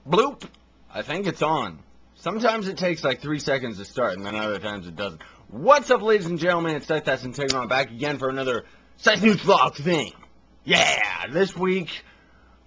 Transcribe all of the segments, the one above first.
Bloop! I think it's on. Sometimes it takes like 3 seconds to start, and then other times it doesn't. What's up, ladies and gentlemen? It's Scythe and taking on back again for another Scythe News Vlog thing. Yeah! This week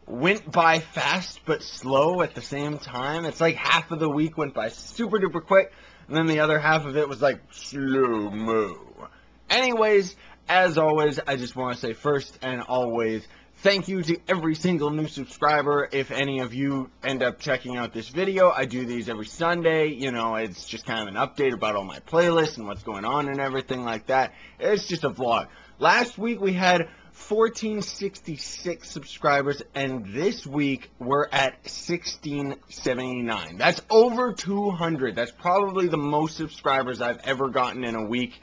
went by fast but slow at the same time. It's like half of the week went by super duper quick, and then the other half of it was like slow-mo. Anyways, as always, I just want to say first and always, thank you to every single new subscriber. If any of you end up checking out this video, I do these every Sunday. You know, it's just kind of an update about all my playlists and what's going on and everything like that. It's just a vlog. Last week we had 1,466 subscribers, and this week we're at 1,679. That's over 200. That's probably the most subscribers I've ever gotten in a week.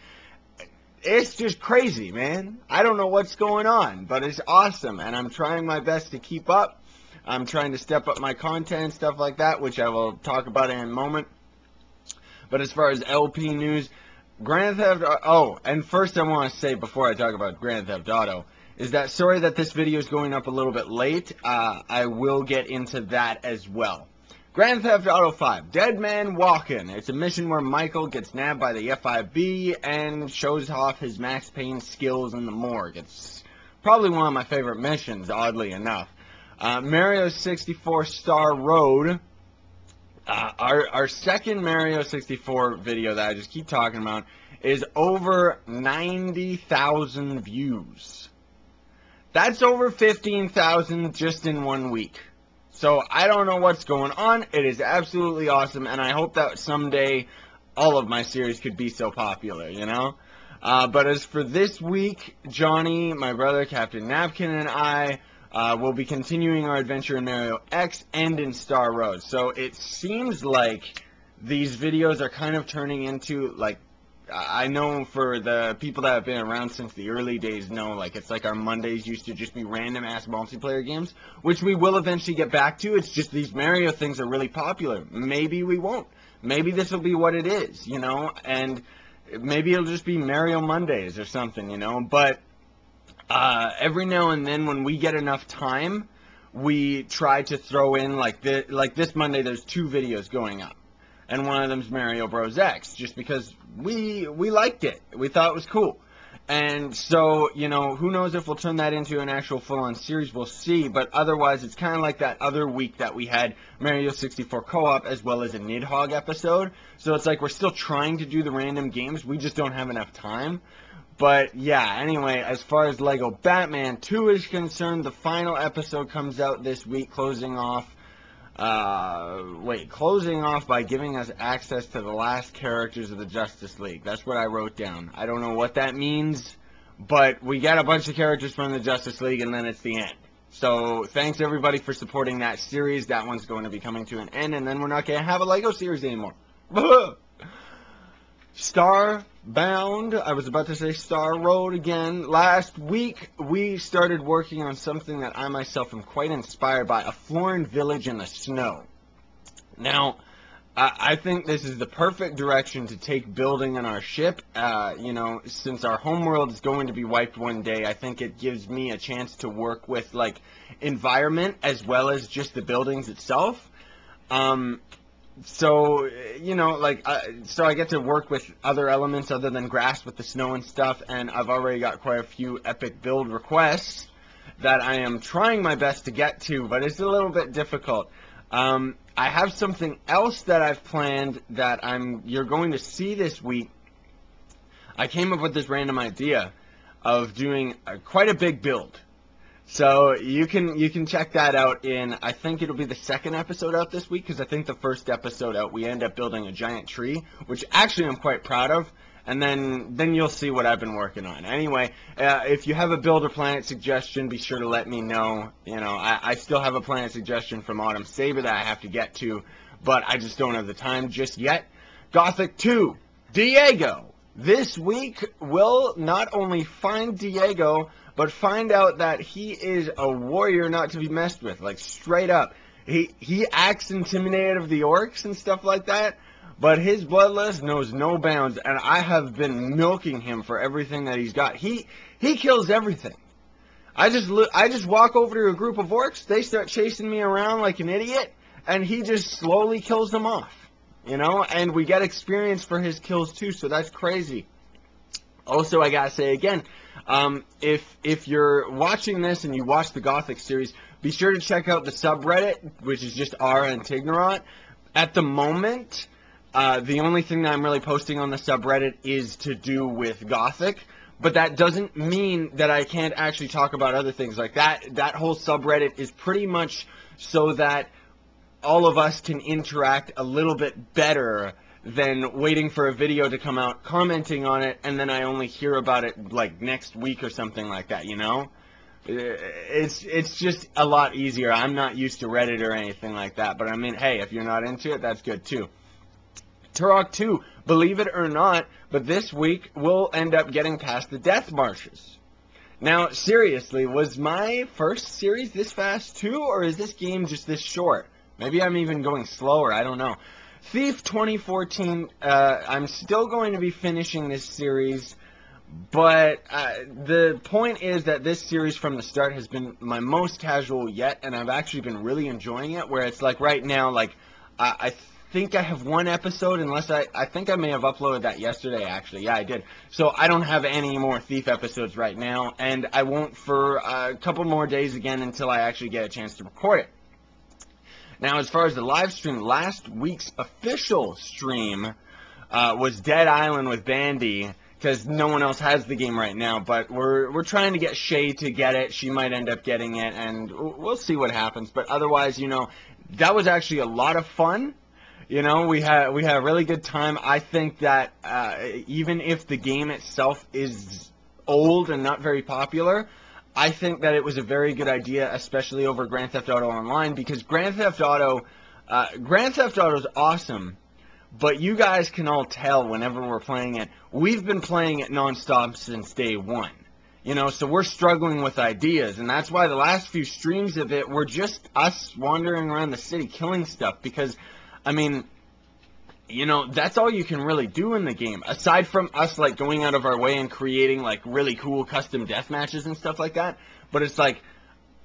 It's just crazy, man. I don't know what's going on, but it's awesome, and I'm trying my best to keep up. I'm trying to step up my content and stuff like that, which I will talk about in a moment. But as far as LP news, Grand Theft Auto... Oh, and first I want to say, before I talk about Grand Theft Auto, is that sorry that this video is going up a little bit late. I will get into that as well. Grand Theft Auto 5, Dead Man Walkin'. It's a mission where Michael gets nabbed by the FIB and shows off his Max Payne skills in the morgue. It's probably one of my favorite missions, oddly enough. Mario 64 Star Road. Our second Mario 64 video that I just keep talking about is over 90,000 views. That's over 15,000 just in 1 week. So, I don't know what's going on. It is absolutely awesome, and I hope that someday all of my series could be so popular, you know? But as for this week, Johnny, my brother, Captain Napkin, and I will be continuing our adventure in Mario X and in Star Road. So, it seems like these videos are kind of turning into, like, I know for the people that have been around since the early days know, like, it's like our Mondays used to just be random-ass multiplayer games, which we will eventually get back to. It's just these Mario things are really popular. Maybe we won't. Maybe this will be what it is, you know, and maybe it'll just be Mario Mondays or something, you know, but every now and then when we get enough time, we try to throw in, like this Monday, there's 2 videos going up. And one of them's Mario Bros. X, just because we liked it. We thought it was cool. And so, you know, who knows if we'll turn that into an actual full-on series, we'll see. But otherwise, it's kind of like that other week that we had Mario 64 Co-op as well as a Nidhogg episode. So it's like we're still trying to do the random games, we just don't have enough time. But yeah, anyway, as far as Lego Batman 2 is concerned, the final episode comes out this week, closing off by giving us access to the last characters of the Justice League. That's what I wrote down. I don't know what that means, but we got a bunch of characters from the Justice League, and then it's the end. So, thanks everybody for supporting that series. That one's going to be coming to an end, and then we're not going to have a Lego series anymore. Starbound, I was about to say Star Road again. Last week, we started working on something that I myself am quite inspired by, a Florin village in the snow. Now, I think this is the perfect direction to take building on our ship. You know, since our homeworld is going to be wiped one day, I think it gives me a chance to work with, like, environment as well as just the buildings itself. So, you know, like, so I get to work with other elements other than grass with the snow and stuff, and I've already got quite a few epic build requests that I am trying my best to get to, but it's a little bit difficult. I have something else that I've planned that you're going to see this week. I came up with this random idea of doing quite a big build. So, you can check that out in, I think it'll be the second episode out this week, because I think the first episode out, we end up building a giant tree, which actually I'm quite proud of, and then you'll see what I've been working on. Anyway, if you have a Build a Planet suggestion, be sure to let me know. You know, I still have a planet suggestion from Autumn Saber that I have to get to, but I just don't have the time just yet. Gothic 2, Diego. This week, we'll not only find Diego, but find out that he is a warrior not to be messed with, like, straight up. He acts intimidated of the orcs and stuff like that, but his bloodlust knows no bounds, and I have been milking him for everything that he's got. He kills everything. I just walk over to a group of orcs, they start chasing me around like an idiot, and he just slowly kills them off, you know, and we get experience for his kills too, so that's crazy. Also, I gotta say again, if you're watching this and you watch the Gothic series, be sure to check out the subreddit, which is just R and Tignorant. At the moment, the only thing that I'm really posting on the subreddit is to do with Gothic, but that doesn't mean that I can't actually talk about other things like that. That whole subreddit is pretty much so that all of us can interact a little bit better than waiting for a video to come out, commenting on it, and then I only hear about it like next week or something like that, you know? It's just a lot easier. I'm not used to Reddit or anything like that, but I mean, hey, if you're not into it, that's good too. Turok 2, believe it or not, but this week we'll end up getting past the death marshes. Now, seriously, was my first series this fast too, or is this game just this short? Maybe I'm even going slower, I don't know. Thief 2014, I'm still going to be finishing this series, but the point is that this series from the start has been my most casual yet, and I've actually been really enjoying it, where it's like right now, like, I think I have one episode, unless I think I may have uploaded that yesterday, actually. Yeah, I did. So I don't have any more Thief episodes right now, and I won't for a couple more days again until I actually get a chance to record it. Now, as far as the live stream, last week's official stream was Dead Island with Bandy, because no one else has the game right now, but we're trying to get Shay to get it. She might end up getting it, and we'll see what happens. But otherwise, you know, that was actually a lot of fun. You know, we had a really good time. I think that even if the game itself is old and not very popular, I think that it was a very good idea, especially over Grand Theft Auto Online, because Grand Theft Auto is awesome, but you guys can all tell whenever we're playing it, we've been playing it nonstop since day one. You know, so we're struggling with ideas, and that's why the last few streams of it were just us wandering around the city killing stuff, because, I mean, you know, that's all you can really do in the game, aside from us, like, going out of our way and creating, like, really cool custom death matches and stuff like that. But it's like,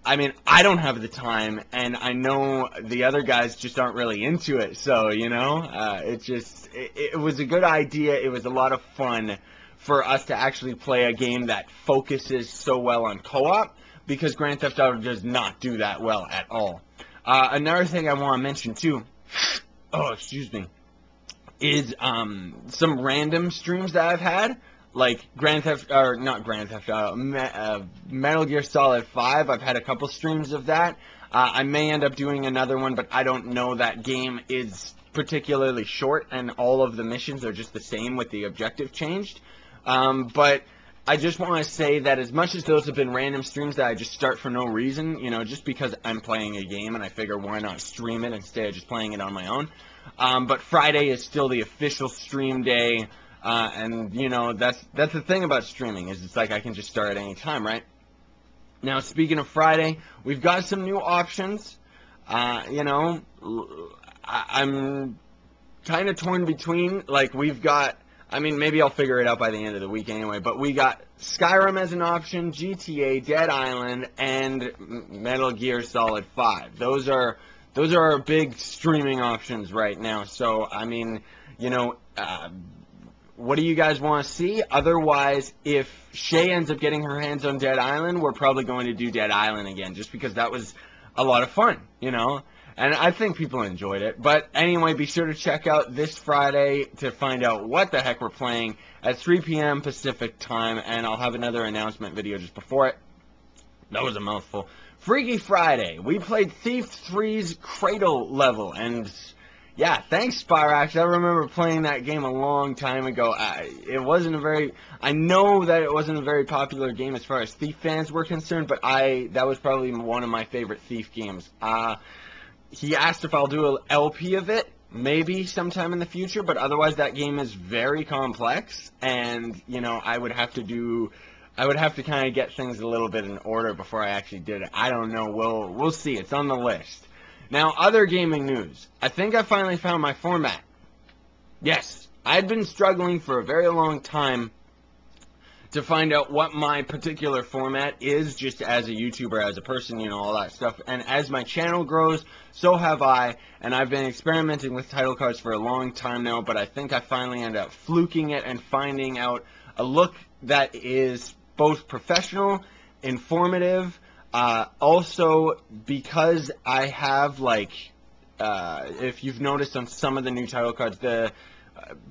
I mean, I don't have the time, and I know the other guys just aren't really into it, so, you know, it was a good idea. It was a lot of fun for us to actually play a game that focuses so well on co-op, because Grand Theft Auto does not do that well at all. Another thing I want to mention, too, oh, excuse me, is some random streams that I've had, like Metal Gear Solid 5. I've had a couple streams of that. I may end up doing another one, but I don't know. That game is particularly short, and all of the missions are just the same with the objective changed. But I just want to say that as much as those have been random streams that I just start for no reason, you know, just because I'm playing a game and I figure why not stream it instead of just playing it on my own. But Friday is still the official stream day, and, you know, that's the thing about streaming, is it's like I can just start at any time, right? Now, speaking of Friday, we've got some new options. You know, I'm kind of torn between, like, we've got, I mean, maybe I'll figure it out by the end of the week anyway, but we got Skyrim as an option, GTA, Dead Island, and Metal Gear Solid 5. Those are our big streaming options right now. So, I mean, you know, what do you guys want to see? Otherwise, if Shay ends up getting her hands on Dead Island, we're probably going to do Dead Island again, just because that was a lot of fun, you know? And I think people enjoyed it. But anyway, be sure to check out this Friday to find out what the heck we're playing at 3 p.m. Pacific time, and I'll have another announcement video just before it. That was a mouthful. Freaky Friday, we played Thief 3's Cradle level, and yeah, thanks Spyrax. I remember playing that game a long time ago. It wasn't a very, I know that it wasn't a very popular game as far as Thief fans were concerned, but that was probably one of my favorite Thief games. He asked if I'll do an LP of it, maybe sometime in the future, but otherwise that game is very complex, and, you know, I would have to kind of get things a little bit in order before I actually did it. I don't know. We'll see. It's on the list. Now, other gaming news. I think I finally found my format. Yes, I'd been struggling for a very long time to find out what my particular format is, just as a YouTuber, as a person, you know, all that stuff. And as my channel grows, so have I, and I've been experimenting with title cards for a long time now, but I think I finally ended up fluking it and finding out a look that is both professional, informative, also because I have, like, if you've noticed on some of the new title cards, the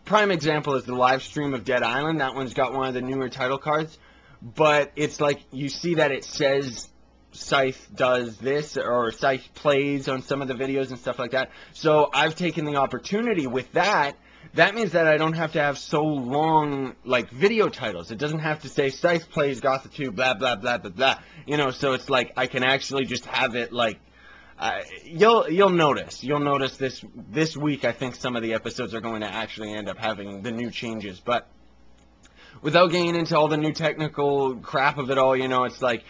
prime example is the live stream of Dead Island. That one's got one of the newer title cards, but it's like you see that it says Scythe does this, or Scythe plays on some of the videos and stuff like that. So I've taken the opportunity with that. That means that I don't have to have so long, like, video titles. It doesn't have to say Scythe plays Gotha 2, blah, blah, blah, blah, blah. You know, so it's like I can actually just have it, like, you'll notice this week. I think some of the episodes are going to actually end up having the new changes, but without getting into all the new technical crap of it all, you know, it's like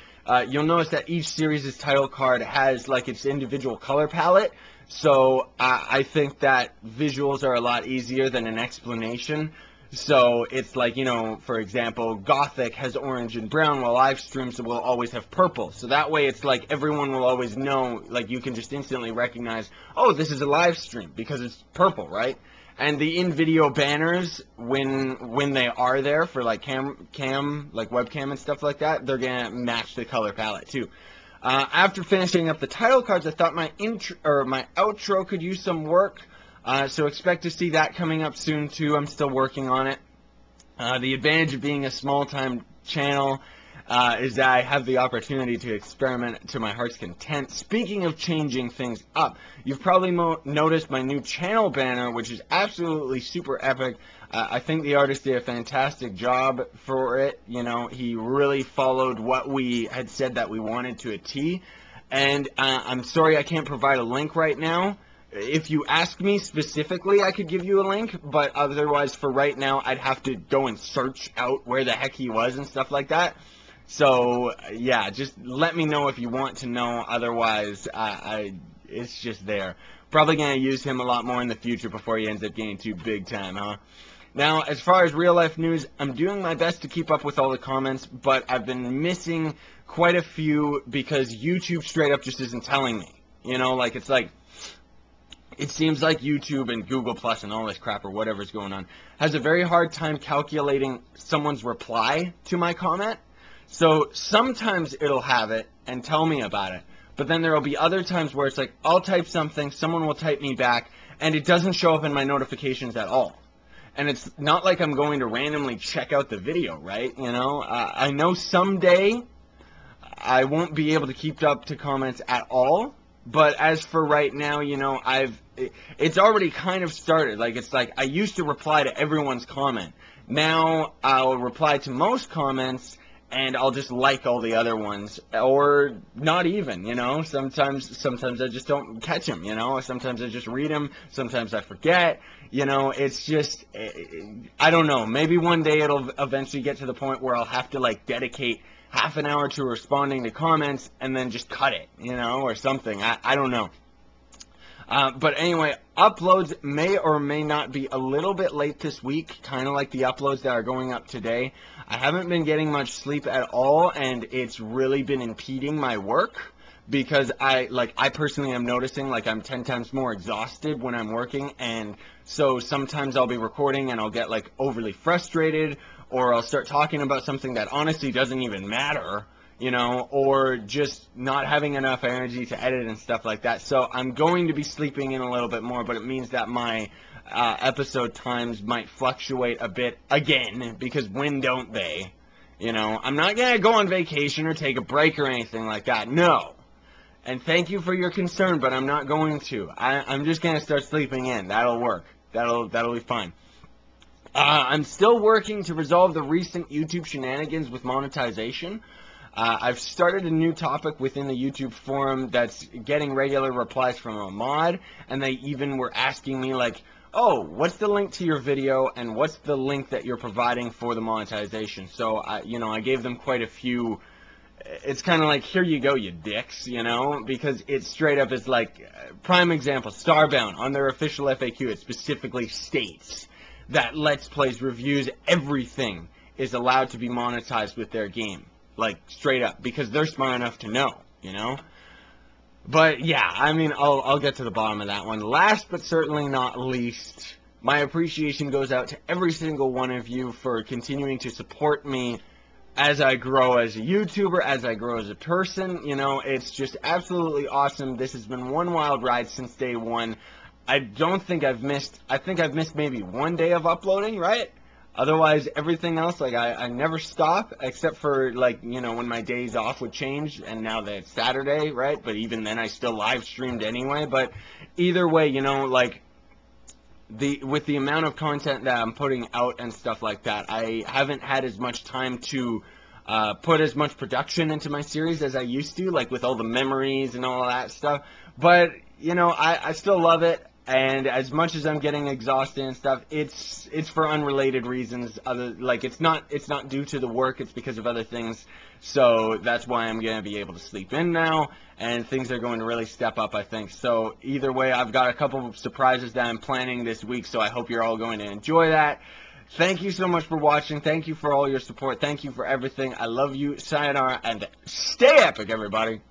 you'll notice that each series' title card has, like, its individual color palette. So I think that visuals are a lot easier than an explanation. So it's like, you know, for example, Gothic has orange and brown, while live streams will always have purple. So that way it's like everyone will always know, like, you can just instantly recognize, oh, this is a live stream because it's purple, right? And the in-video banners, when they are there for, like, cam, like webcam and stuff like that, they're gonna match the color palette too. After finishing up the title cards, I thought my outro could use some work. So expect to see that coming up soon too. I'm still working on it. The advantage of being a small-time channel is that I have the opportunity to experiment to my heart's content. Speaking of changing things up, you've probably noticed my new channel banner, which is absolutely super epic. I think the artist did a fantastic job for it. You know, he really followed what we had said that we wanted to a T. And I'm sorry I can't provide a link right now. If you ask me specifically, I could give you a link, but otherwise, for right now, I'd have to go and search out where the heck he was and stuff like that. So, yeah, just let me know if you want to know. Otherwise, it's just there. Probably going to use him a lot more in the future before he ends up getting too big time, huh? Now, as far as real-life news, I'm doing my best to keep up with all the comments, but I've been missing quite a few because YouTube straight up just isn't telling me. You know, like, it's like, it seems like YouTube and Google Plus and all this crap or whatever's going on has a very hard time calculating someone's reply to my comment. So sometimes it'll have it and tell me about it, but then there will be other times where it's like, I'll type something, someone will type me back, and it doesn't show up in my notifications at all. And it's not like I'm going to randomly check out the video, right? You know, I know someday I won't be able to keep up to comments at all, but as for right now, you know, it's already kind of started. Like, it's like I used to reply to everyone's comment. Now I'll reply to most comments, and I'll just like all the other ones, or not even, you know. Sometimes I just don't catch them, you know. Sometimes I just read them. Sometimes I forget, you know. It's just, I don't know. Maybe one day it'll eventually get to the point where I'll have to, like, dedicate half an hour to responding to comments and then just cut it, you know, or something. I don't know. But anyway, uploads may or may not be a little bit late this week, kind of like the uploads that are going up today. I haven't been getting much sleep at all, and it's really been impeding my work because I personally am noticing, like, I'm 10 times more exhausted when I'm working, and so sometimes I'll be recording and I'll get, like, overly frustrated, or I'll start talking about something that honestly doesn't even matter, you know, or just not having enough energy to edit and stuff like that. So I'm going to be sleeping in a little bit more, but it means that my episode times might fluctuate a bit again, because when don't they? You know, I'm not going to go on vacation or take a break or anything like that, no. And thank you for your concern, but I'm not going to. I'm just going to start sleeping in. That'll work. That'll be fine. I'm still working to resolve the recent YouTube shenanigans with monetization. I've started a new topic within the YouTube forum that's getting regular replies from a mod, and they even were asking me, like, oh, what's the link to your video, and what's the link that you're providing for the monetization? So, I gave them quite a few. It's kind of like, here you go, you dicks, you know, because it straight up is like, prime example, Starbound, on their official FAQ, it specifically states that Let's Plays reviews everything is allowed to be monetized with their game. Like, straight up. Because they're smart enough to know, you know? But, yeah, I mean, I'll get to the bottom of that one. Last but certainly not least, my appreciation goes out to every single one of you for continuing to support me as I grow as a YouTuber, as I grow as a person. You know, it's just absolutely awesome. This has been one wild ride since day one. I think I've missed maybe one day of uploading, right? Otherwise, everything else, like, I never stop, except for, like, you know, when my days off would change, and now that it's Saturday, right? But even then, I still live streamed anyway. But either way, you know, like, with the amount of content that I'm putting out and stuff like that, I haven't had as much time to put as much production into my series as I used to, like with all the memories and all that stuff. But, you know, I still love it, and as much as I'm getting exhausted and stuff, it's for unrelated reasons. It's not due to the work, it's because of other things. So that's why I'm going to be able to sleep in now, and things are going to really step up, I think. So either way, I've got a couple of surprises that I'm planning this week, so I hope you're all going to enjoy that. Thank you so much for watching. Thank you for all your support. Thank you for everything. I love you. Sayonara, and stay epic, everybody.